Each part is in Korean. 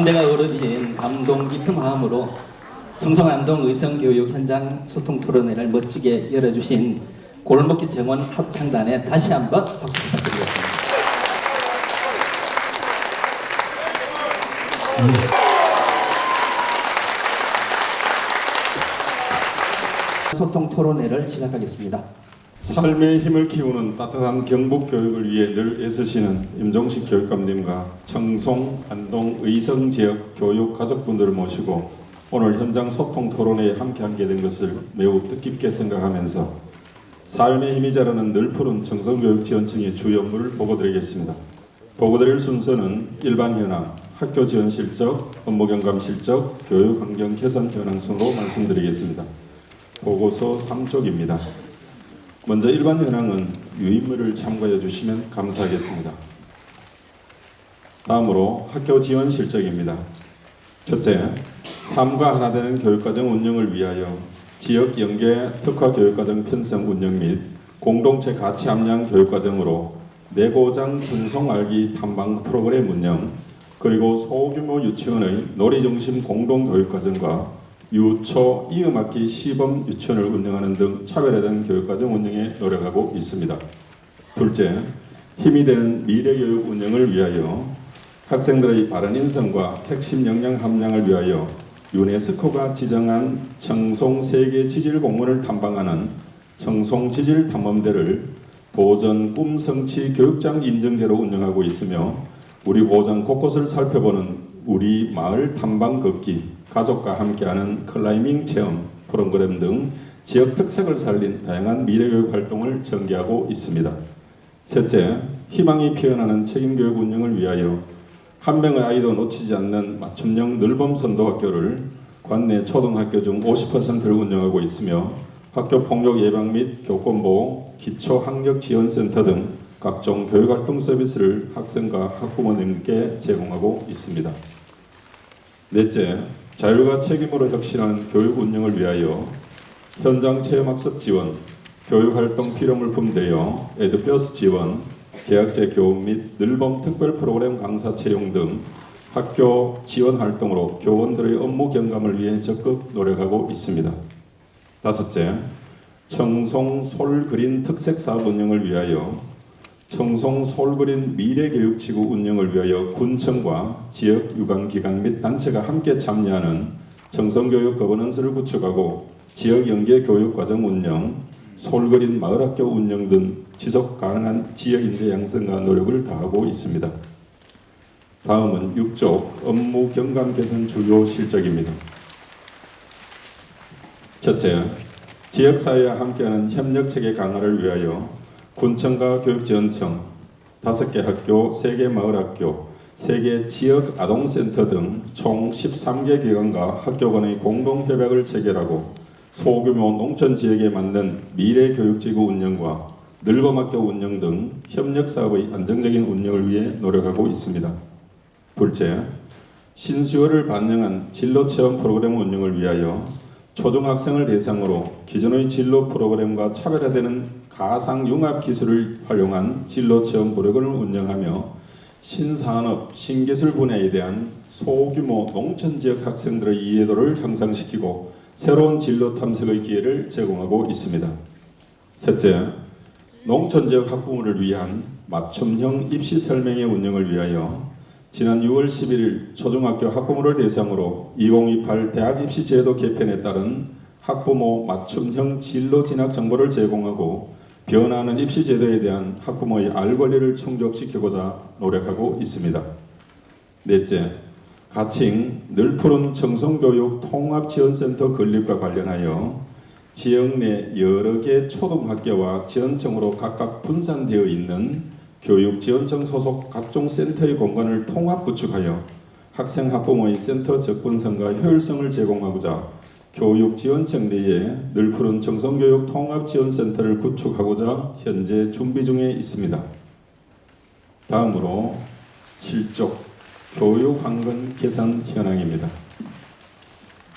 3대가 어우러진 감동 깊은 마음으로 청송안동 의성교육 현장 소통 토론회를 멋지게 열어주신 골목길 정원 합창단에 다시 한번 박수 부탁드리겠습니다. 소통 토론회를 시작하겠습니다. 삶의 힘을 키우는 따뜻한 경북 교육을 위해 늘 애쓰시는 임종식 교육감님과 청송, 안동, 의성 지역 교육 가족분들을 모시고 오늘 현장 소통 토론회에 함께하게 된 것을 매우 뜻깊게 생각하면서 삶의 힘이 자라는 늘 푸른 청송교육지원청의 주 업무를 보고드리겠습니다. 보고드릴 순서는 일반 현황, 학교 지원 실적, 업무 경감 실적, 교육 환경 개선 현황 순으로 말씀드리겠습니다. 보고서 3쪽입니다. 먼저 일반 현황은 유인물을 참고해 주시면 감사하겠습니다. 다음으로 학교 지원 실적입니다. 첫째, 삶과 하나 되는 교육과정 운영을 위하여 지역 연계 특화 교육과정 편성 운영 및 공동체 가치 함량 교육과정으로 내고장 전송 알기 탐방 프로그램 운영, 그리고 소규모 유치원의 놀이중심 공동교육과정과 유초 이음학기 시범 유치원을 운영하는 등 차별화된 교육과정 운영에 노력하고 있습니다. 둘째, 힘이 되는 미래교육 운영을 위하여 학생들의 바른 인성과 핵심 역량 함량을 위하여 유네스코가 지정한 청송 세계 지질 공원을 탐방하는 청송 지질 탐험대를 보전 꿈 성취 교육장 인증제로 운영하고 있으며 우리 고장 곳곳을 살펴보는 우리 마을 탐방 걷기, 가족과 함께하는 클라이밍 체험 프로그램 등 지역 특색을 살린 다양한 미래교육 활동을 전개하고 있습니다. 셋째, 희망이 피어나는 책임교육 운영을 위하여 한 명의 아이도 놓치지 않는 맞춤형 늘봄 선도학교를 관내 초등학교 중 50%를 운영하고 있으며 학교 폭력 예방 및 교권보호, 기초학력지원센터 등 각종 교육활동 서비스를 학생과 학부모님께 제공하고 있습니다. 넷째, 자율과 책임으로 혁신하는 교육 운영을 위하여 현장 체험학습 지원, 교육활동 필요물품 대여, 에듀버스 지원, 계약제 교훈 및 늘봄 특별 프로그램 강사 채용 등 학교 지원 활동으로 교원들의 업무 경감을 위해 적극 노력하고 있습니다. 다섯째, 청송 솔그린 특색사업 운영을 위하여 청송 솔그린 미래교육지구 운영을 위하여 군청과 지역 유관기관 및 단체가 함께 참여하는 청송교육 거버넌스를 구축하고 지역 연계 교육과정 운영, 솔그린 마을학교 운영 등 지속가능한 지역인재 양성과 노력을 다하고 있습니다. 다음은 6쪽 업무 경감 개선 주요 실적입니다. 첫째, 지역사회와 함께하는 협력체계 강화를 위하여 군청과 교육지원청, 5개 학교, 3개 마을학교, 3개 지역 아동센터 등 총 13개 기관과 학교 간의 공동협약을 체결하고 소규모 농촌 지역에 맞는 미래교육지구 운영과 늘봄학교 운영 등 협력사업의 안정적인 운영을 위해 노력하고 있습니다. 둘째, 신수요를 반영한 진로체험 프로그램 운영을 위하여 초중학생을 대상으로 기존의 진로 프로그램과 차별화되는 가상융합 기술을 활용한 진로체험 프로그램을 운영하며 신산업, 신기술 분야에 대한 소규모 농촌지역 학생들의 이해도를 향상시키고 새로운 진로 탐색의 기회를 제공하고 있습니다. 셋째, 농촌지역 학부모를 위한 맞춤형 입시 설명회 운영을 위하여 지난 6월 11일 초중학교 학부모를 대상으로 2028 대학 입시 제도 개편에 따른 학부모 맞춤형 진로 진학 정보를 제공하고 변화하는 입시 제도에 대한 학부모의 알 권리를 충족시키고자 노력하고 있습니다. 넷째, 가칭 늘 푸른 청송교육 통합지원센터 건립과 관련하여 지역 내 여러 개 초등학교와 지원청으로 각각 분산되어 있는 교육지원청 소속 각종 센터의 공간을 통합 구축하여 학생 학부모의 센터 접근성과 효율성을 제공하고자 교육지원청 내에 늘 푸른 청송교육 통합지원센터를 구축하고자 현재 준비 중에 있습니다. 다음으로 7쪽 교육환경 개선 현황입니다.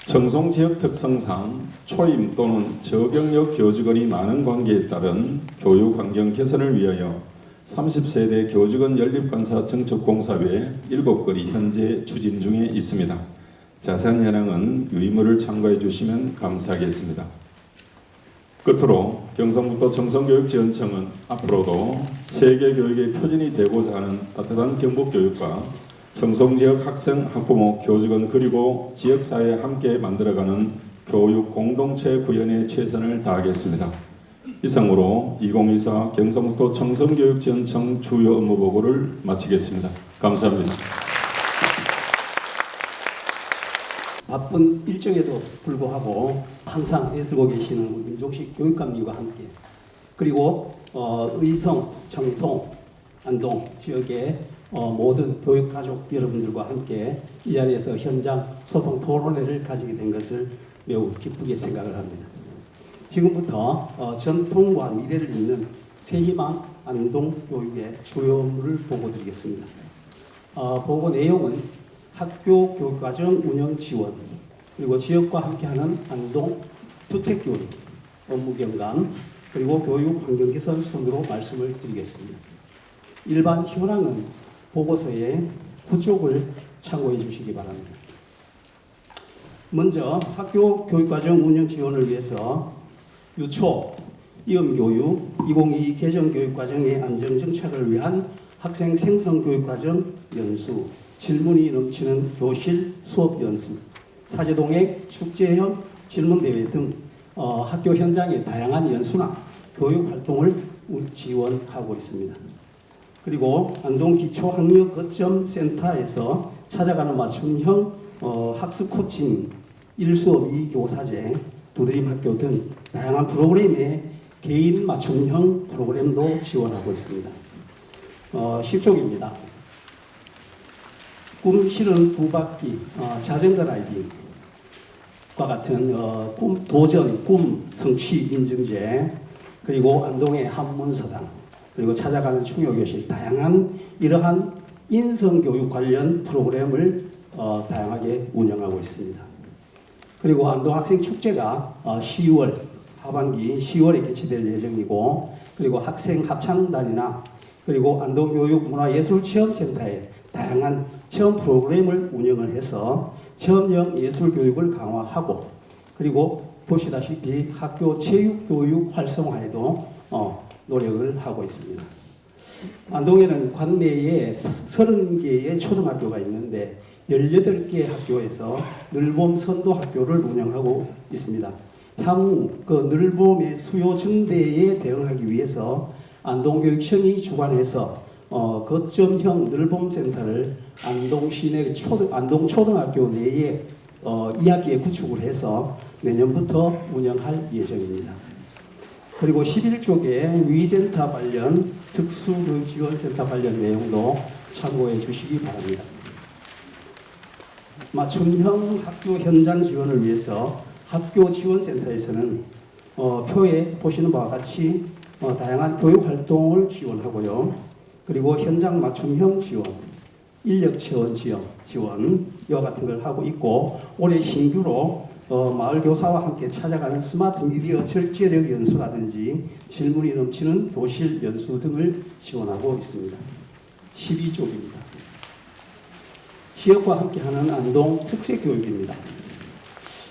청송지역 특성상 초임 또는 저경력 교직원이 많은 관계에 따른 교육환경 개선을 위하여 30세대 교직원 연립관사 정책공사회 7건이 현재 추진 중에 있습니다. 자세한 현황은 유의물을 참고해 주시면 감사하겠습니다. 끝으로 경상북도 청송교육지원청은 앞으로도 세계교육의 표준이 되고자 하는 따뜻한 경북교육과 청송지역 학생, 학부모, 교직원 그리고 지역사회에 함께 만들어가는 교육 공동체 구현에 최선을 다하겠습니다. 이상으로 2024 경상북도 청송교육지원청 주요 업무 보고를 마치겠습니다. 감사합니다. 바쁜 일정에도 불구하고 항상 애쓰고 계시는 민족식 교육감님과 함께 그리고 의성, 청송, 안동 지역의 모든 교육가족 여러분들과 함께 이 자리에서 현장 소통 토론회를 가지게 된 것을 매우 기쁘게 생각을 합니다. 지금부터 전통과 미래를 잇는 새희망 안동 교육의 주요 업무를 보고 드리겠습니다. 보고 내용은 학교 교육과정 운영 지원, 그리고 지역과 함께하는 안동 특색교육, 업무 경감, 그리고 교육 환경 개선 순으로 말씀을 드리겠습니다. 일반 현황은 보고서의 9쪽을 참고해 주시기 바랍니다. 먼저 학교 교육과정 운영 지원을 위해서 유초, 이음교육, 2022 개정교육과정의 안정정착을 위한 학생 생성교육과정 연수, 질문이 넘치는 교실 수업 연수, 사제동행 축제형 질문대회 등 학교 현장의 다양한 연수나 교육 활동을 지원하고 있습니다. 그리고 안동 기초학력 거점 센터에서 찾아가는 맞춤형 학습 코칭, 1수업 2교사제, 두드림 학교 등 다양한 프로그램의 개인 맞춤형 프로그램도 지원하고 있습니다. 10쪽입니다. 꿈 실은 두바퀴, 자전거 라이딩과 같은 도전, 꿈, 성취 인증제, 그리고 안동의 한문서당, 그리고 찾아가는 충효교실, 다양한 이러한 인성교육 관련 프로그램을 다양하게 운영하고 있습니다. 그리고 안동 학생 축제가 10월 하반기 10월에 개최될 예정이고, 그리고 학생 합창단이나 그리고 안동교육문화예술체험센터에 다양한 체험 프로그램을 운영을 해서 체험형 예술 교육을 강화하고, 그리고 보시다시피 학교 체육교육 활성화에도 노력을 하고 있습니다. 안동에는 관내에 30개의 초등학교가 있는데 18개 학교에서 늘봄 선도학교를 운영하고 있습니다. 향후 그 늘봄의 수요 증대에 대응하기 위해서 안동교육청이 주관해서 거점형 늘봄센터를 안동 시내 안동 초등학교 내에 2학기에 구축을 해서 내년부터 운영할 예정입니다. 그리고 11쪽에 위센터 관련 특수교육지원센터 관련 내용도 참고해 주시기 바랍니다. 맞춤형 학교 현장 지원을 위해서 학교 지원센터에서는 표에 보시는 바와 같이 다양한 교육 활동을 지원하고요. 그리고 현장 맞춤형 지원, 인력 체원 지원 이와 같은 걸 하고 있고, 올해 신규로 마을 교사와 함께 찾아가는 스마트 미디어 절제력 연수라든지 질문이 넘치는 교실 연수 등을 지원하고 있습니다. 12쪽입니다. 지역과 함께하는 안동 특색교육입니다.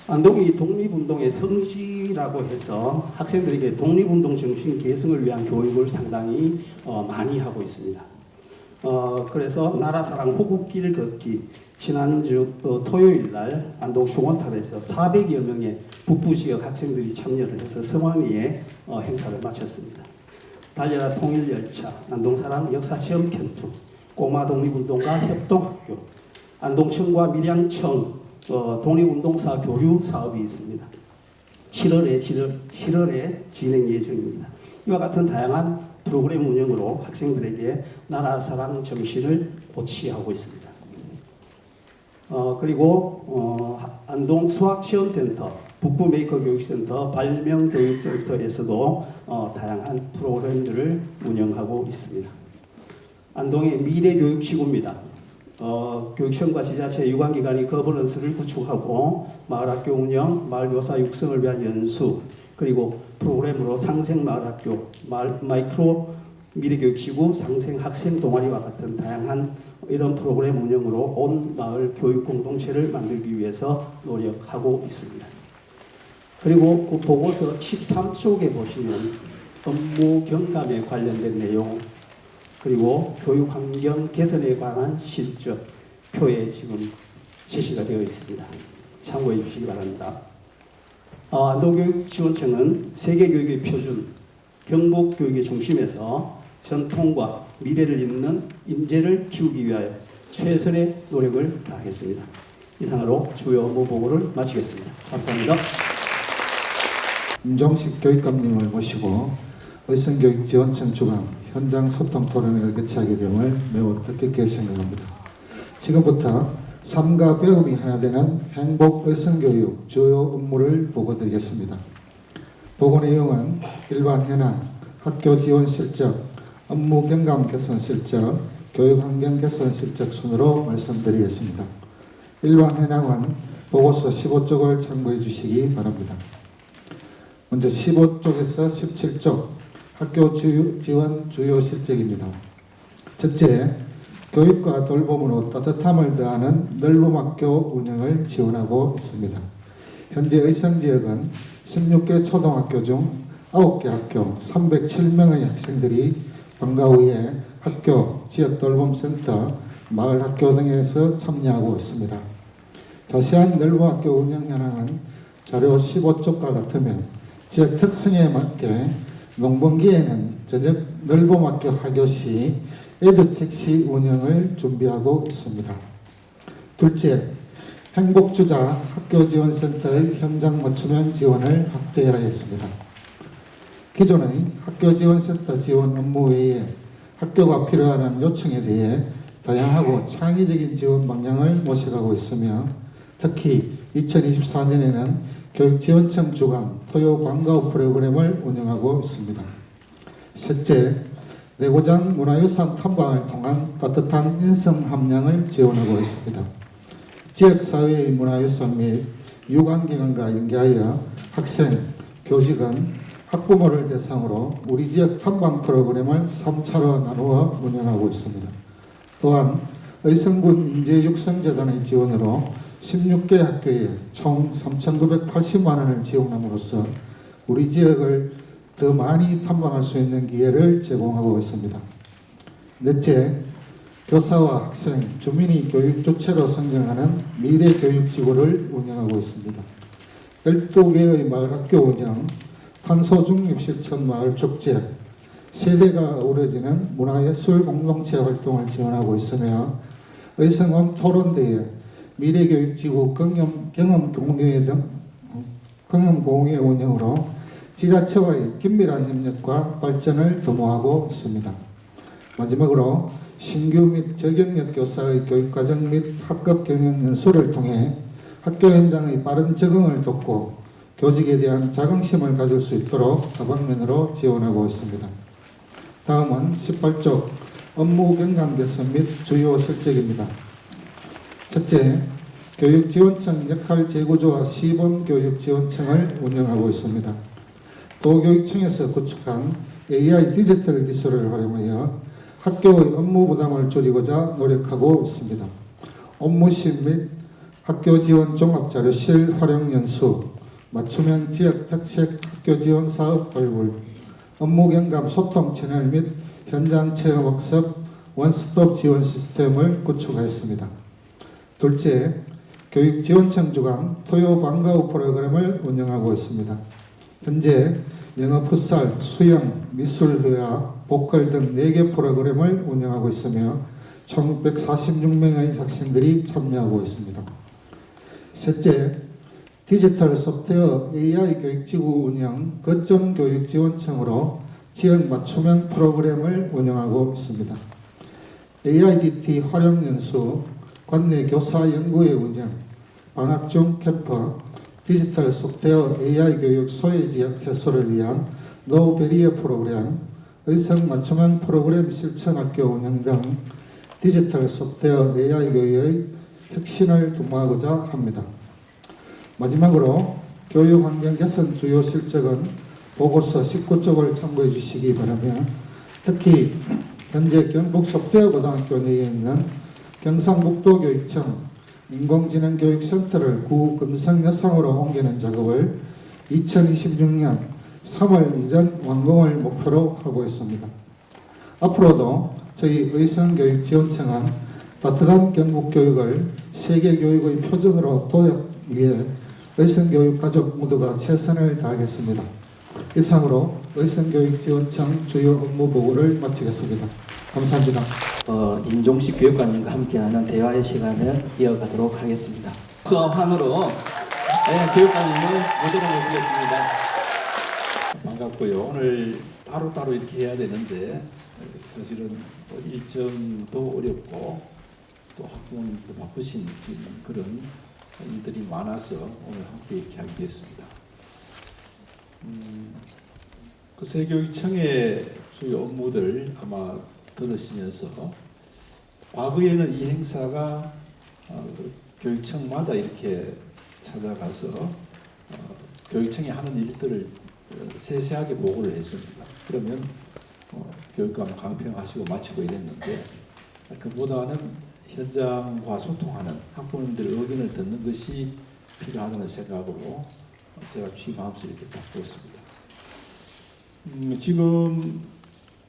안동이 독립운동의 성지라고 해서 학생들에게 독립운동 정신 계승을 위한 교육을 상당히 많이 하고 있습니다. 그래서 나라사랑 호국길 걷기, 지난주 토요일 날 안동 흉원탑에서 400여 명의 북부 지역 학생들이 참여를 해서 성황리에 행사를 마쳤습니다. 달려라 통일열차, 안동사랑 역사체험 캠프, 꼬마 독립운동가 협동학교, 안동청과 밀양청 독립운동사 교류 사업이 있습니다. 7월에 진행 예정입니다. 이와 같은 다양한 프로그램 운영으로 학생들에게 나라 사랑 정신을 고취하고 있습니다. 그리고 안동 수학체험센터, 북부 메이커 교육센터, 발명교육센터에서도 다양한 프로그램들을 운영하고 있습니다. 안동의 미래교육지구입니다. 교육청과 지자체 유관기관이 거버넌스를 구축하고 마을학교 운영, 마을교사 육성을 위한 연수, 그리고 프로그램으로 상생마을학교, 마이크로 미래교육지구 상생학생 동아리와 같은 다양한 이런 프로그램 운영으로 온 마을 교육 공동체를 만들기 위해서 노력하고 있습니다. 그리고 그 보고서 13쪽에 보시면 업무 경감에 관련된 내용, 그리고 교육 환경 개선에 관한 실적 표에 지금 제시가 되어 있습니다. 참고해 주시기 바랍니다. 안동교육지원청은 세계교육의 표준, 경북교육의 중심에서 전통과 미래를 잇는 인재를 키우기 위하여 최선의 노력을 다하겠습니다. 이상으로 주요 업무 보고를 마치겠습니다. 감사합니다. 임종식 교육감님을 모시고 의성교육지원청 주관 현장 소통 토론회를 개최하게 됨을 매우 뜻깊게 생각합니다. 지금부터 삶과 배움이 하나 되는 행복 의성교육 주요 업무를 보고드리겠습니다. 보고 내용은 일반 현황, 학교 지원 실적, 업무 경감 개선 실적, 교육 환경 개선 실적 순으로 말씀드리겠습니다. 일반 현황은 보고서 15쪽을 참고해 주시기 바랍니다. 먼저 15쪽에서 17쪽 학교 지원 주요 실적입니다. 첫째, 교육과 돌봄으로 따뜻함을 더하는 넓음학교 운영을 지원하고 있습니다. 현재 의성지역은 16개 초등학교 중 9개 학교 307명의 학생들이 방과 후에 학교, 지역 돌봄센터, 마을학교 등에서 참여하고 있습니다. 자세한 넓음학교 운영 현황은 자료 15쪽과 같으며 지역 특성에 맞게 농번기에는 저녁 넓음학교 하교 시 에듀택시 운영을 준비하고 있습니다. 둘째, 행복주자 학교지원센터의 현장 맞춤형 지원을 확대하였습니다. 기존의 학교지원센터 지원 업무 외에 학교가 필요하는 요청에 대해 다양하고 창의적인 지원 방향을 모색하고 있으며 특히 2024년에는 교육지원청 주관 토요 방과후 프로그램을 운영하고 있습니다. 셋째, 내고장 문화유산 탐방을 통한 따뜻한 인성 함량을 지원하고 있습니다. 지역사회의 문화유산 및 유관기관과 연계하여 학생, 교직원, 학부모를 대상으로 우리 지역 탐방 프로그램을 3차로 나누어 운영하고 있습니다. 또한 의성군 인재육성재단의 지원으로 16개 학교에 총 3,980만 원을 지원함으로써 우리 지역을 더 많이 탐방할 수 있는 기회를 제공하고 있습니다. 넷째, 교사와 학생, 주민이 교육 주체로 성장하는 미래교육지구를 운영하고 있습니다. 12개의 마을학교 운영, 탄소중립실천 마을축제, 세대가 어우러지는 문화예술 공동체 활동을 지원하고 있으며 의성원 토론대회, 미래교육지구 경험공유회 운영으로 지자체와의 긴밀한 협력과 발전을 도모하고 있습니다. 마지막으로 신규 및 저경력 교사의 교육과정 및 학급 경영 연수를 통해 학교 현장의 빠른 적응을 돕고 교직에 대한 자긍심을 가질 수 있도록 다방면으로 지원하고 있습니다. 다음은 18쪽 업무 경감 개선 및 주요 실적입니다. 첫째, 교육지원청 역할 재구조와 시범교육지원청을 운영하고 있습니다. 도교육청에서 구축한 AI 디지털 기술을 활용하여 학교의 업무 부담을 줄이고자 노력하고 있습니다. 업무실 및 학교 지원 종합자료실 활용 연수, 맞춤형 지역 특색 학교 지원 사업 발굴, 업무 경감 소통 채널 및 현장 체험 워크숍 원스톱 지원 시스템을 구축하였습니다. 둘째, 교육지원청 주관 토요 방과후 프로그램을 운영하고 있습니다. 현재 영어 풋살, 수영, 미술회화, 보컬 등 4개 프로그램을 운영하고 있으며 총 146명의 학생들이 참여하고 있습니다. 셋째, 디지털 소프트웨어 AI 교육지구 운영 거점 교육지원청으로 지역 맞춤형 프로그램을 운영하고 있습니다. AIDT 활용 연수, 관내 교사 연구회 운영, 방학 중 캠프, 디지털 소프트웨어 AI 교육 소외 지역 해소를 위한 노 베리어 프로그램, 의성 맞춤형 프로그램 실천학교 운영 등 디지털 소프트웨어 AI 교육의 혁신을 도모하고자 합니다. 마지막으로 교육 환경 개선 주요 실적은 보고서 19쪽을 참고해 주시기 바라며 특히 현재 경북 소프트웨어고등학교 내에 있는 경상북도교육청 인공지능교육센터를 구금성여상으로 옮기는 작업을 2026년 3월 이전 완공을 목표로 하고 있습니다. 앞으로도 저희 의성교육지원청은 따뜻한 경북교육을 세계교육의 표준으로 도약 위해 의성교육가족 모두가 최선을 다하겠습니다. 이상으로 의성교육지원청 주요 업무 보고를 마치겠습니다. 감사합니다. 임종식 교육관님과 함께하는 대화의 시간을 이어가도록 하겠습니다. 수업함으로 교육관님을 무대로 모시겠습니다. 반갑고요. 오늘 따로따로 이렇게 해야 되는데 사실은 일정도 어렵고 또 학부모님도 바쁘신 지금 그런 일들이 많아서 오늘 함께 이렇게 하게 됐습니다. 그 세교육청의 주요 업무들 아마 들으시면서 과거에는 이 행사가 교육청마다 이렇게 찾아가서 교육청이 하는 일들을 세세하게 보고를 했습니다. 그러면 교육감 강평하시고 마치고 이랬는데 그보다는 현장과 소통하는 학부모님들 의견을 듣는 것이 필요하다는 생각으로 제가 취임하면서 이렇게 바꾸었습니다. 지금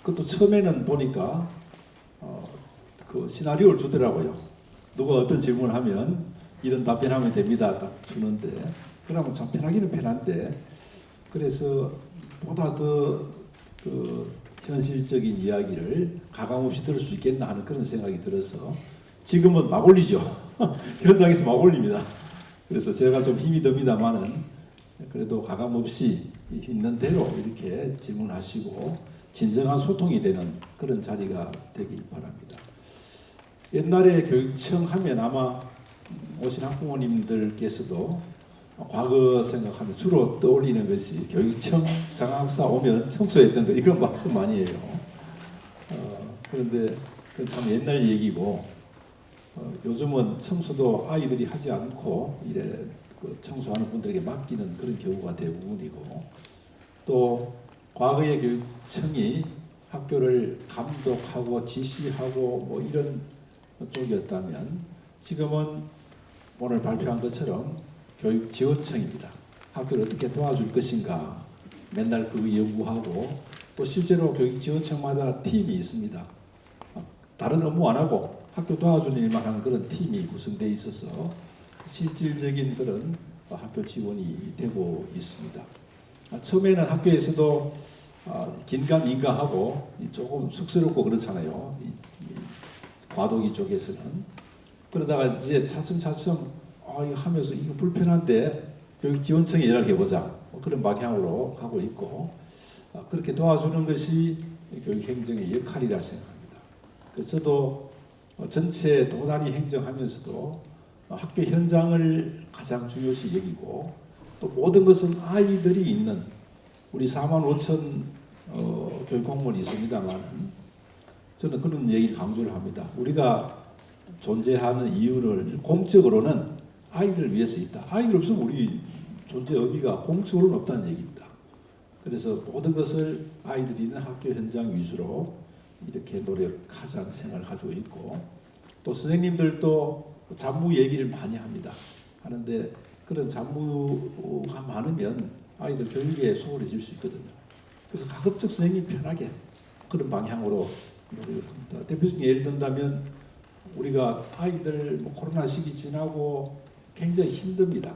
그것도 처음에는 보니까 그 시나리오를 주더라고요. 누가 어떤 질문을 하면 이런 답변하면 됩니다. 딱 주는데 그러면 참 편하기는 편한데 그래서 보다 더 그 현실적인 이야기를 가감없이 들을 수 있겠나 하는 그런 생각이 들어서 지금은 막 올리죠. 현장에서 막 올립니다. 그래서 제가 좀 힘이 듭니다만은 그래도 가감없이 있는 대로 이렇게 질문하시고 진정한 소통이 되는 그런 자리가 되길 바랍니다. 옛날에 교육청 하면 아마 오신 학부모님들께서도 과거 생각하면 주로 떠올리는 것이 교육청 장학사 오면 청소했던 거 이건 말씀 많이 해요. 그런데 그건 참 옛날 얘기고 요즘은 청소도 아이들이 하지 않고 이래 그 청소하는 분들에게 맡기는 그런 경우가 대부분이고 또 과거의 교육청이 학교를 감독하고 지시하고 뭐 이런 쪽이었다면 지금은 오늘 발표한 것처럼 교육지원청입니다. 학교를 어떻게 도와줄 것인가 맨날 그 연구하고 또 실제로 교육지원청마다 팀이 있습니다. 다른 업무 안 하고 학교 도와주는 일만 하는 그런 팀이 구성되어 있어서 실질적인 그런 학교 지원이 되고 있습니다. 처음에는 학교에서도 긴가민가하고 조금 쑥스럽고 그렇잖아요. 과도기 쪽에서는. 그러다가 이제 차츰차츰 이거 하면서 이거 불편한데 교육지원청에 연락해보자 그런 방향으로 하고 있고 그렇게 도와주는 것이 교육행정의 역할이라 생각합니다. 그래서 저도 전체 도단위 행정하면서도 학교 현장을 가장 중요시 여기고 또 모든 것은 아이들이 있는 우리 4만 5천 교육공무원이 있습니다만 저는 그런 얘기를 강조를 합니다. 우리가 존재하는 이유를 공적으로는 아이들을 위해서 있다. 아이들 없으면 우리 존재 의미가 공적으로는 없다는 얘기입니다. 그래서 모든 것을 아이들이 있는 학교 현장 위주로 이렇게 노력하자는 생각을 가지고 있고 또 선생님들도 잡무 얘기를 많이 합니다. 하는데 그런 잡무가 많으면 아이들 교육에 소홀해질 수 있거든요. 그래서 가급적 선생님 편하게 그런 방향으로 노력을 합니다. 대표적인 예를 든다면 우리가 아이들 코로나 시기 지나고 굉장히 힘듭니다.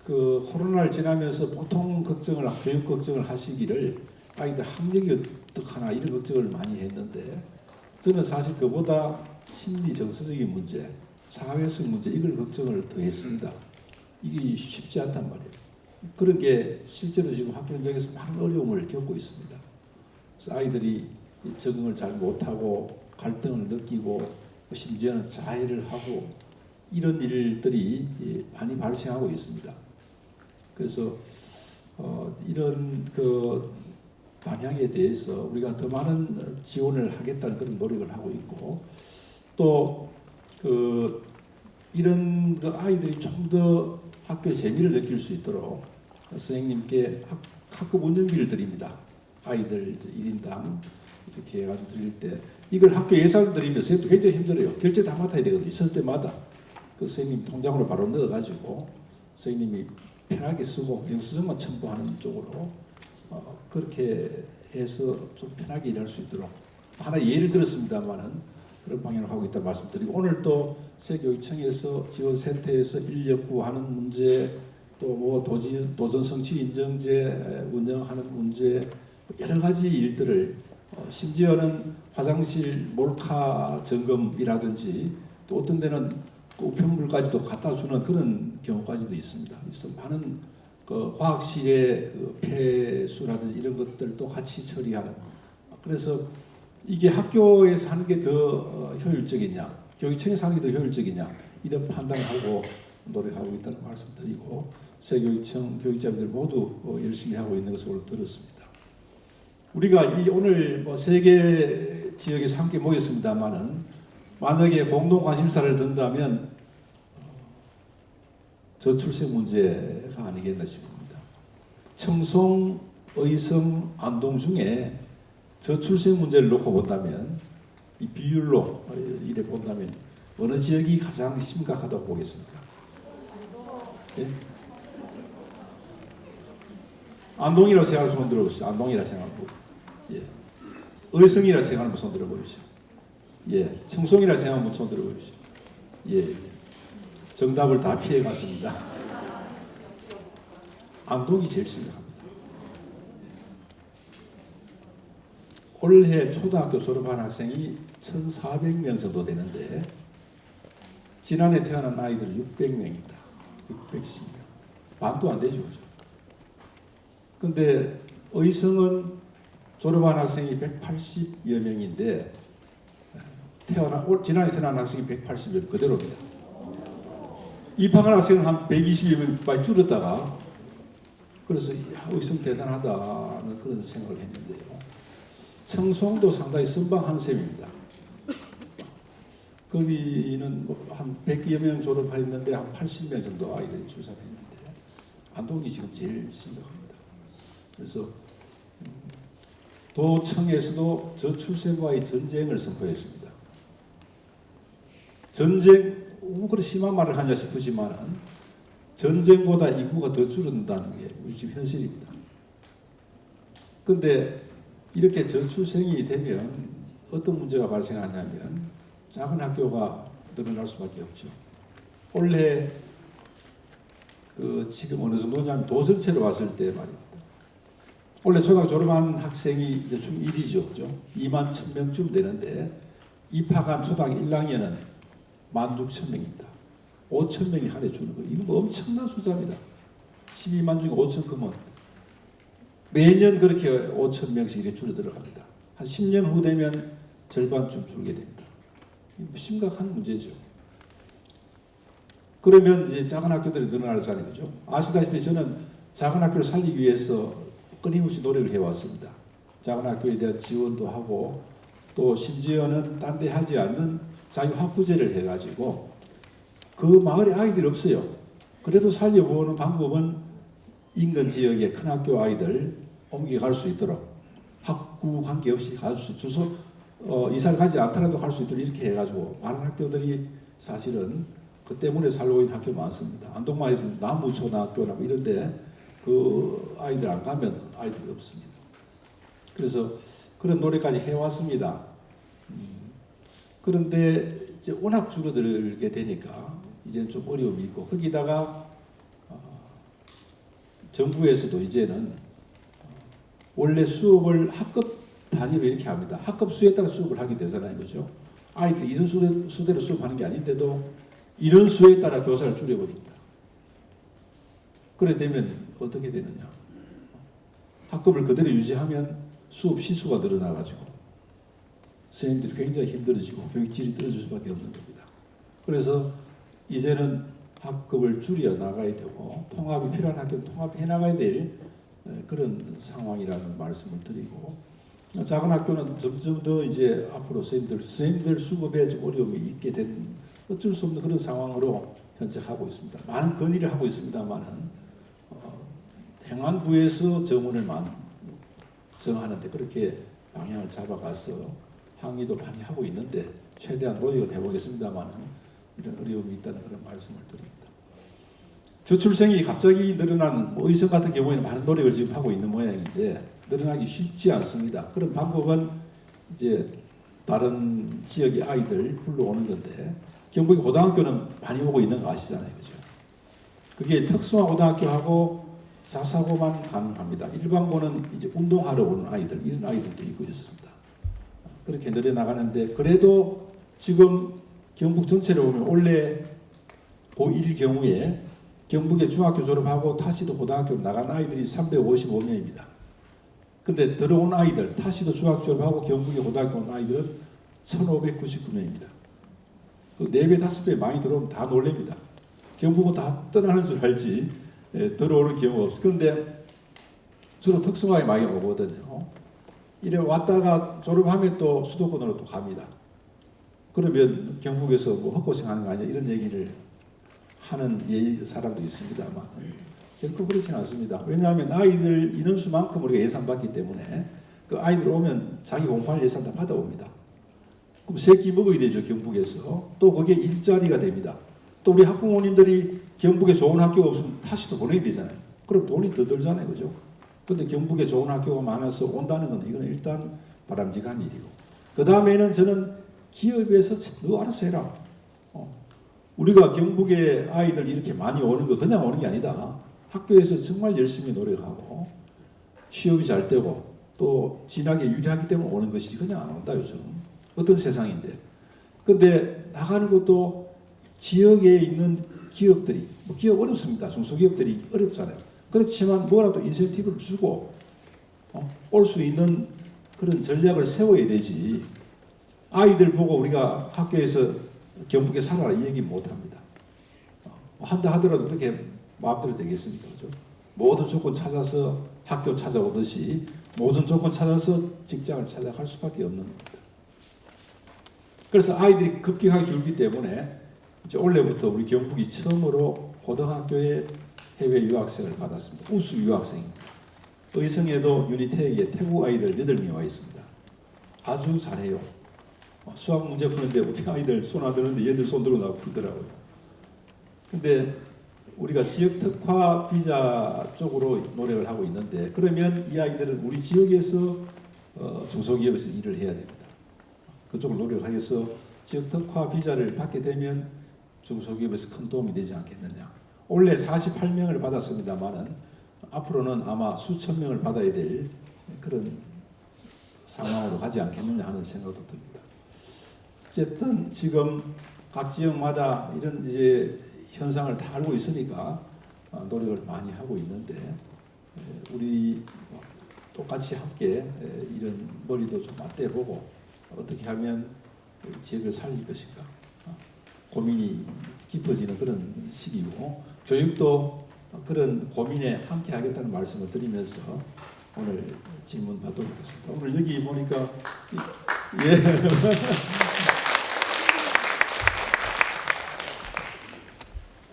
그 코로나를 지나면서 보통 걱정을 교육 걱정을 하시기를 아이들 학력이 어떡하나 이런 걱정을 많이 했는데 저는 사실 그보다 심리 정서적인 문제, 사회성 문제 이걸 걱정을 더 했습니다. 이게 쉽지 않단 말이에요. 그런 게 실제로 지금 학교 현장에서 많은 어려움을 겪고 있습니다. 그래서 아이들이 적응을 잘 못하고 갈등을 느끼고 심지어는 자해를 하고 이런 일들이 많이 발생하고 있습니다. 그래서 이런 그 방향에 대해서 우리가 더 많은 지원을 하겠다는 그런 노력을 하고 있고 또 그 이런 그 아이들이 좀 더 학교의 재미를 느낄 수 있도록 선생님께 학급 운영비를 드립니다. 아이들 이제 1인당 이렇게 해가지고 드릴 때 이걸 학교 예산을 드리면 선생님도 굉장히 힘들어요. 결제 다 맡아야 되거든요. 있을 때마다 그 선생님 통장으로 바로 넣어가지고 선생님이 편하게 쓰고 영수증만 첨부하는 쪽으로 그렇게 해서 좀 편하게 일할 수 있도록 하나 예를 들었습니다만은 그런 방향으로 하고 있다 말씀드리고 오늘 또 세교육청에서 지원센터에서 인력 구하는 문제 또 뭐 도전 성취 인증제 운영하는 문제 여러 가지 일들을 심지어는 화장실 몰카 점검이라든지 또 어떤 데는 우편물까지도 갖다 주는 그런 경우까지도 있습니다. 그래서 많은 그 화학실의 그 폐수라든지 이런 것들도 같이 처리하는. 그래서 이게 학교에서 하는 게 더 효율적이냐, 교육청에서 하는 게 더 효율적이냐 이런 판단을 하고 노력하고 있다는 말씀드리고 세교육청 교육자분들 모두 열심히 하고 있는 것을 오늘 들었습니다. 우리가 이 오늘 뭐 세 개 지역에서 함께 모였습니다만은 만약에 공동 관심사를 든다면 저출생 문제가 아니겠나 싶습니다. 청송, 의성, 안동 중에 저출생 문제를 놓고 본다면 이 비율로 이래 본다면 어느 지역이 가장 심각하다고 보겠습니까? 예? 안동이라고 생각하면 손 들어보시죠. 안동이라 생각하고, 예. 의성이라 생각하면 손 들어보시죠. 예. 청송이라 생각하면 손 들어보시죠. 예. 정답을 다 피해 갔습니다. 안동이 제일 심각합니다. 올해 초등학교 졸업한 학생이 1,400명 정도 되는데 지난해 태어난 아이들 600명입니다. 610명. 반도 안 되죠. 근데 의성은 졸업한 학생이 180여 명인데 지난해 태어난 학생이 180명 그대로입니다. 입학한 학생은 한 120여 명 많이 줄었다가 그래서 의성 대단하다는 그런 생각을 했는데요. 청송도 상당히 선방한 셈입니다. 거기는 한 100여 명 졸업했는데 한 80명 정도 아이들이 출산을 했는데 안동이 지금 제일 심각합니다. 그래서 도청에서도 저출생과의 전쟁을 선포했습니다. 전쟁, 그렇게 심한 말을 하냐 싶으지만은 전쟁보다 인구가 더 줄어든다는 게 지금 현실입니다. 그런데 이렇게 저출생이 되면 어떤 문제가 발생하냐면 작은 학교가 늘어날 수밖에 없죠. 올해 지금 어느 정도냐면 도 전체로 봤을 때 말입니다. 원래 초등학교 졸업한 학생이 이제 중1이죠. 그죠? 2만 1,000명쯤 되는데 입학한 초등학교 1학년은 16,000명입니다. 5,000명이 한 해 주는 거예요. 이건 뭐 엄청난 숫자입니다. 12만 중에 5,000 크면 매년 그렇게 5,000명씩 이렇게 줄어들어갑니다. 한 10년 후 되면 절반쯤 줄게 됩니다. 심각한 문제죠. 그러면 이제 작은 학교들이 늘어날 거 아니죠. 아시다시피 저는 작은 학교를 살리기 위해서 끊임없이 노력을 해왔습니다. 작은 학교에 대한 지원도 하고 또 심지어는 딴 데 하지 않는 자유학부제를 해가지고 그 마을에 아이들이 없어요. 그래도 살려보는 방법은 인근 지역의 큰 학교 아이들 옮겨갈 수 있도록 학구 관계없이 갈 수 있어서 이사를 가지 않더라도 갈 수 있도록 이렇게 해가지고 많은 학교들이 사실은 그 때문에 살고 있는 학교 많습니다. 안동만 남부초등학교나 뭐 이런데 그 아이들 안 가면 아이들이 없습니다. 그래서 그런 노력까지 해왔습니다. 그런데 이제 워낙 줄어들게 되니까 이제는 좀 어려움이 있고 거기다가 정부에서도 이제는 원래 수업을 학급 단위로 이렇게 합니다. 학급 수에 따라 수업을 하게 되잖아요. 그죠? 아이들이 이런 수대로 수업하는 게 아닌데도 이런 수에 따라 교사를 줄여버립니다. 그래 되면 어떻게 되느냐. 학급을 그대로 유지하면 수업 시수가 늘어나가지고 선생님들이 굉장히 힘들어지고 교육질이 떨어질 수밖에 없는 겁니다. 그래서 이제는 학급을 줄여 나가야 되고 통합이 필요한 학교는 통합해 나가야 될 그런 상황이라는 말씀을 드리고 작은 학교는 점점 더 이제 앞으로 선생님들 수급에 좀 어려움이 있게 된 어쩔 수 없는 그런 상황으로 현재 하고 있습니다. 많은 건의를 하고 있습니다만은 행안부에서 정원을 정하는데 그렇게 방향을 잡아가서 항의도 많이 하고 있는데 최대한 노력을 해보겠습니다만은 이런 어려움이 있다는 그런 말씀을 드립니다. 저출생이 갑자기 늘어난 의성 같은 경우에는 많은 노력을 지금 하고 있는 모양인데 늘어나기 쉽지 않습니다. 그런 방법은 이제 다른 지역의 아이들 불러오는 건데 경북의 고등학교는 많이 오고 있는 거 아시잖아요, 그죠? 그게 특수화 고등학교하고 자사고만 가능합니다. 일반고는 이제 운동하러 오는 아이들 이런 아이들도 있고 있습니다. 그렇게 늘어나가는데 그래도 지금 경북 전체를 보면 원래 고1 경우에 경북에 중학교 졸업하고 타시도 고등학교 나간 아이들이 355명입니다. 근데 들어온 아이들, 타시도 중학교 졸업하고 경북에 고등학교 온 아이들은 1599명입니다. 그 4배, 5배 많이 들어오면 다 놀랍니다. 경북은 다 떠나는 줄 알지 들어오는 경우가 없어요. 그런데 주로 특성화에 많이 오거든요. 이래 왔다가 졸업하면 또 수도권으로 또 갑니다. 그러면 경북에서 뭐 헛고생하는 거 아니야 이런 얘기를 하는 사람도 있습니다만 결코 그렇지는 않습니다. 왜냐하면 아이들 인원수만큼 우리가 예산받기 때문에 그 아이들 오면 자기 공부할 예산 다 받아옵니다. 그럼 세끼 먹어야 되죠 경북에서. 또 그게 일자리가 됩니다. 또 우리 학부모님들이 경북에 좋은 학교가 없으면 다시 또 보내야 되잖아요. 그럼 돈이 더 들잖아요, 그죠? 근데 경북에 좋은 학교가 많아서 온다는 건 이건 일단 바람직한 일이고. 그 다음에는 저는 기업에서 너 알아서 해라. 우리가 경북에 아이들 이렇게 많이 오는 거 그냥 오는 게 아니다. 학교에서 정말 열심히 노력하고 취업이 잘 되고 또 진학에 유리하기 때문에 오는 것이지 그냥 안 온다 요즘. 어떤 세상인데. 근데 나가는 것도 지역에 있는 기업들이 뭐 기업 어렵습니다. 중소기업들이 어렵잖아요. 그렇지만 뭐라도 인센티브를 주고 올 수 있는 그런 전략을 세워야 되지. 아이들 보고 우리가 학교에서 경북에 살아라 이 얘기 못합니다. 한다 하더라도 그렇게 마음대로 되겠습니까? 그죠? 모든 조건 찾아서 학교 찾아오듯이 모든 조건 찾아서 직장을 찾아갈 수밖에 없는 겁니다. 그래서 아이들이 급격하게 줄기 때문에 이제 올해부터 우리 경북이 처음으로 고등학교에 해외 유학생을 받았습니다. 우수 유학생입니다. 의성에도 유니텍에 태국 아이들 8명이 와 있습니다. 아주 잘해요. 수학 문제 푸는데 우리 아이들 손 안 드는데 얘들 손 들고 나고 풀더라고요. 근데 우리가 지역 특화 비자 쪽으로 노력을 하고 있는데 그러면 이 아이들은 우리 지역에서 중소기업에서 일을 해야 됩니다. 그쪽을 노력하여서 지역 특화 비자를 받게 되면 중소기업에서 큰 도움이 되지 않겠느냐. 원래 48명을 받았습니다만은 앞으로는 아마 수천 명을 받아야 될 그런 상황으로 가지 않겠느냐 하는 생각도 듭니다. 어쨌든 지금 각 지역마다 이런 이제 현상을 다 알고 있으니까 노력을 많이 하고 있는데 우리 똑같이 함께 이런 머리도 좀 맞대보고 어떻게 하면 지역을 살릴 것인가 고민이 깊어지는 그런 시기고 교육도 그런 고민에 함께 하겠다는 말씀을 드리면서 오늘 질문 받도록 하겠습니다. 오늘 여기 보니까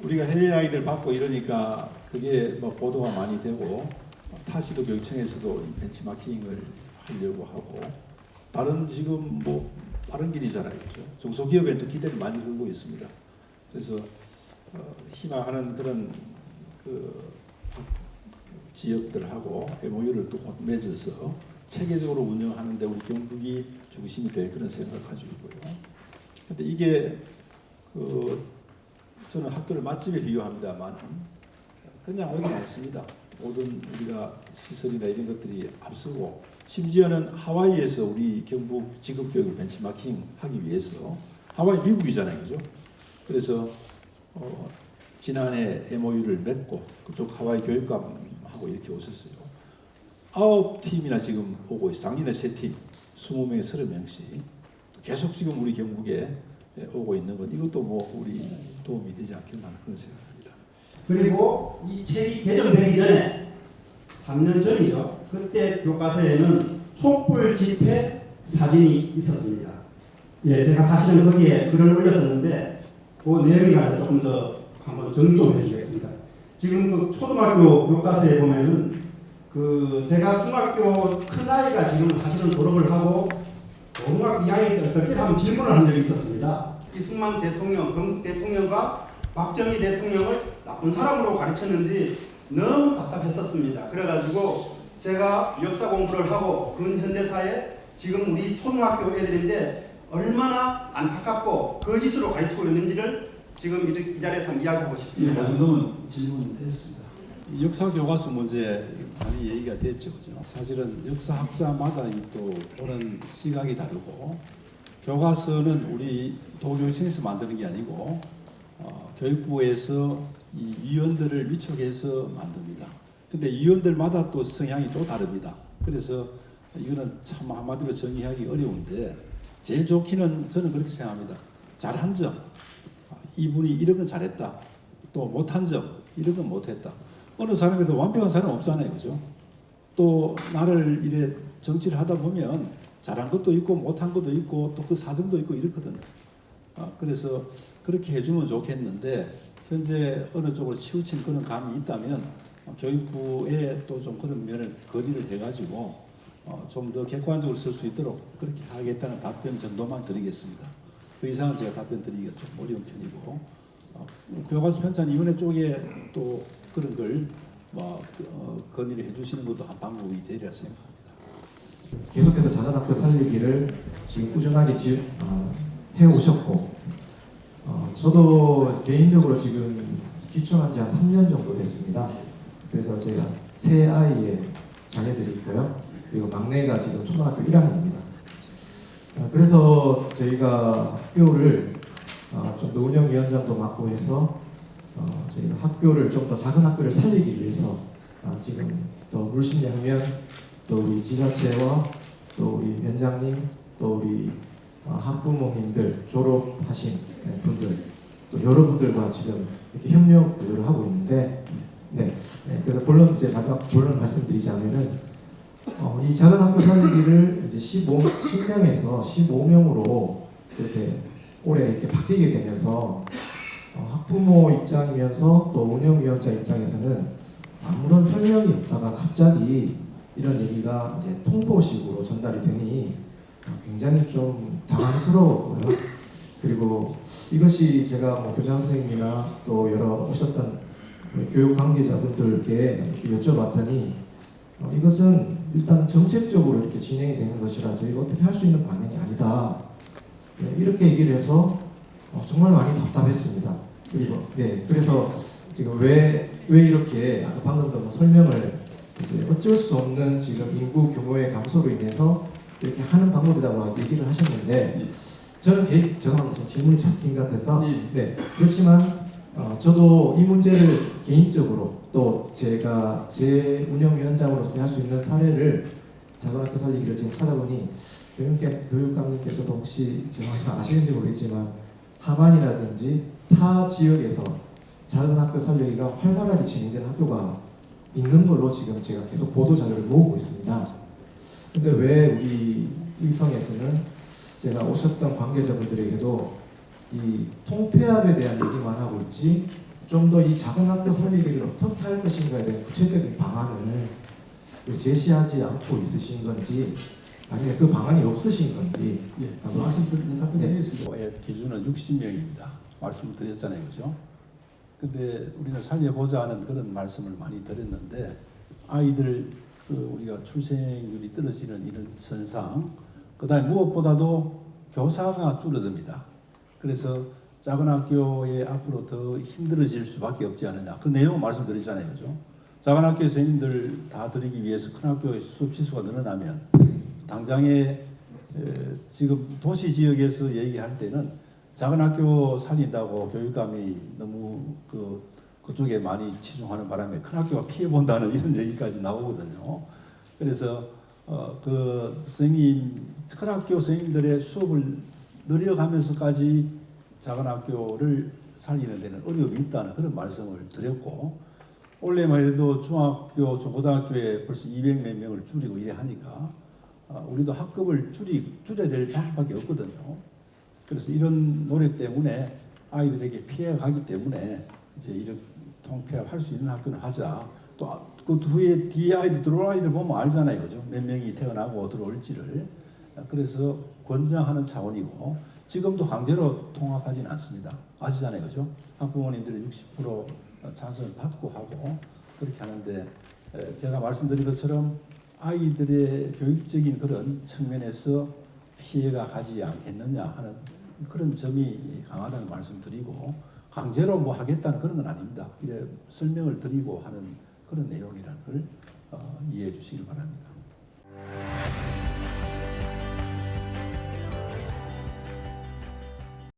우리가 해외 아이들 받고 이러니까 그게 뭐 보도가 많이 되고 타시도 교육청에서도 이 벤치마킹을 하려고 하고 다른 지금 뭐 다른 길이잖아요, 그죠? 중소기업에 또 기대를 많이 걸고 있습니다. 그래서 희망하는 그런 그 지역들하고 MOU를 또 맺어서 체계적으로 운영하는데 우리 경북이 중심이 될 그런 생각을 가지고 있고요. 근데 이게 저는 학교를 맛집에 비유합니다만 그냥 오지 않습니다. 모든 우리가 시설이나 이런 것들이 앞서고 심지어는 하와이에서 우리 경북 직업교육을 벤치마킹 하기 위해서 하와이 미국이잖아요, 그죠? 그래서 지난해 MOU를 맺고 그쪽 하와이 교육감하고 이렇게 오셨어요. 9팀이나 지금 오고 있어요. 작년에 3팀, 20명에 30명씩 계속 지금 우리 경북에 오고 있는 건 이것도 뭐 우리 도움이 되지 않겠나 그런 생각합니다. 그리고 이 책이 개정되기 전에 3년 전이죠. 그때 교과서에는 촛불 집회 사진이 있었습니다. 예, 제가 사실은 거기에 글을 올렸었는데 그 내용에 관해서 조금 더 한번 정리 좀 해주겠습니다. 지금 그 초등학교 교과서에 보면은 제가 중학교 큰 아이가 지금 사실은 졸업을 하고 고등학교 2학년 때 그때 한번 질문을 한 적이 있었습니다. 이승만 대통령, 건국 대통령과 박정희 대통령을 나쁜 사람으로 가르쳤는지 너무 답답했었습니다. 그래가지고 제가 역사 공부를 하고 근현대사에 지금 우리 초등학교 애들인데 얼마나 안타깝고 거짓으로 가르치고 있는지를 지금 이 자리에서 이야기하고 예, 싶습니다. 그 정도면 질문했습니다. 역사 교과서 문제 많이 얘기가 됐죠, 그죠? 사실은 역사학자마다 또 보는 시각이 다르고 교과서는 우리 도교육청에서 만드는 게 아니고 교육부에서 이 위원들을 위촉해서 만듭니다. 근데 위원들마다 또 성향이 또 다릅니다. 그래서 이거는 참 한마디로 정의하기 어려운데 제일 좋기는 저는 그렇게 생각합니다. 잘한 점, 이분이 이런 건 잘했다. 또 못한 점, 이런 건 못했다. 어느 사람에도 완벽한 사람 없잖아요, 그죠? 또 나를 이래 정치를 하다 보면 잘한 것도 있고 못한 것도 있고 또 그 사정도 있고 이렇거든요. 그래서 그렇게 해주면 좋겠는데 현재 어느 쪽으로 치우친 그런 감이 있다면 교육부에 또 좀 그런 면을 건의를 해가지고 좀 더 객관적으로 쓸 수 있도록 그렇게 하겠다는 답변 정도만 드리겠습니다. 그 이상은 제가 답변 드리기가 좀 어려운 편이고 교과서 편찬위원회 쪽에 또 그런 걸 건의를 해주시는 것도 한 방법이 되리라 생각합니다. 계속해서 자선학교 살리기를 지금 꾸준하게 해오셨고 저도 개인적으로 지금 기촌한 지 한 3년 정도 됐습니다. 그래서 제가 세 아이의 자녀들이 있고요. 그리고 막내가 지금 초등학교 1학년입니다. 그래서 저희가 학교를 좀 더 운영위원장도 맡고 해서 저희가 학교를 좀 더 작은 학교를 살리기 위해서 지금 더 물심양면 또 우리 지자체와 또 우리 위원장님 또 우리 학부모님들 졸업하신 분들 또 여러분들과 지금 이렇게 협력 구조를 하고 있는데 그래서 본론 이제 마지막 본론 말씀드리자면은 이 작은 학교 살리기를 이제 10명에서 15명으로 이렇게 올해 이렇게 바뀌게 되면서 학부모 입장이면서 또 운영위원장 입장에서는 아무런 설명이 없다가 갑자기 이런 얘기가 이제 통보식으로 전달이 되니 굉장히 좀 당황스러웠고요. 그리고 이것이 제가 뭐 교장 선생님이나 또 여러 오셨던 교육 관계자분들께 이렇게 여쭤봤더니 이것은 일단 정책적으로 이렇게 진행이 되는 것이라 저희가 어떻게 할 수 있는 방향이 아니다. 이렇게 얘기를 해서 정말 많이 답답했습니다. 그리고 그래서 지금 왜 이렇게 아까 방금도 뭐 설명을 이제 어쩔 수 없는 지금 인구 규모의 감소로 인해서 이렇게 하는 방법이라고 얘기를 하셨는데 저는 죄송합니다. 좀 질문이 좀 긴 것 같아서 그렇지만 저도 이 문제를 개인적으로 또 제가 제 운영위원장으로서 할 수 있는 사례를 작은 학교 살리기를 지금 찾아보니 교육감님께서도 혹시 제가 아시는지 모르겠지만 하만이라든지 타 지역에서 작은 학교 살리기가 활발하게 진행되는 학교가 있는 걸로 지금 제가 계속 보도 자료를 모으고 있습니다. 근데 왜 우리 일성에서는 제가 오셨던 관계자분들에게도 이 통폐합에 대한 얘기만 하고 있지 좀 더 이 작은 학교 살리기를 어떻게 할 것인가에 대한 구체적인 방안을 제시하지 않고 있으신 건지 아니면 그 방안이 없으신 건지 말씀드리겠습니다. 기준은 60명입니다. 말씀을 드렸잖아요, 그죠? 근데 우리는 살려보자 하는 그런 말씀을 많이 드렸는데 아이들 우리가 출생률이 떨어지는 이런 현상, 그다음에 무엇보다도 교사가 줄어듭니다. 그래서 작은 학교에 앞으로 더 힘들어질 수밖에 없지 않느냐. 그 내용 말씀드렸잖아요, 그죠? 작은 학교 선생님들 다 드리기 위해서 큰 학교의 수업 치수가 늘어나면 당장에 지금 도시 지역에서 얘기할 때는 작은 학교 살린다고 교육감이 너무 그쪽에 많이 치중하는 바람에 큰 학교가 피해 본다는 이런 얘기까지 나오거든요. 그래서 그 선생님 큰 학교 선생님들의 수업을 늘려가면서까지 작은 학교를 살리는 데는 어려움이 있다는 그런 말씀을 드렸고 올해만 해도 중학교, 중고등학교에 벌써 200몇 명을 줄이고 이래 하니까 우리도 학급을 줄여야 될 방법밖에 없거든요. 그래서 이런 노력 때문에 아이들에게 피해가 가기 때문에 이제 이런 통폐합할 수 있는 학교는 하자. 또 그 뒤에 아이들 들어올 아이들 보면 알잖아요, 그죠? 몇 명이 태어나고 들어올지를. 그래서 권장하는 차원이고 지금도 강제로 통합하지는 않습니다. 아시잖아요, 그죠? 학부모님들이 60% 찬성을 받고 하고 그렇게 하는데 제가 말씀드린 것처럼 아이들의 교육적인 그런 측면에서 피해가 가지 않겠느냐 하는 그런 점이 강하다는 말씀드리고 강제로 뭐 하겠다는 그런 건 아닙니다. 이제 설명을 드리고 하는 그런 내용이라는 걸 이해해 주시길 바랍니다.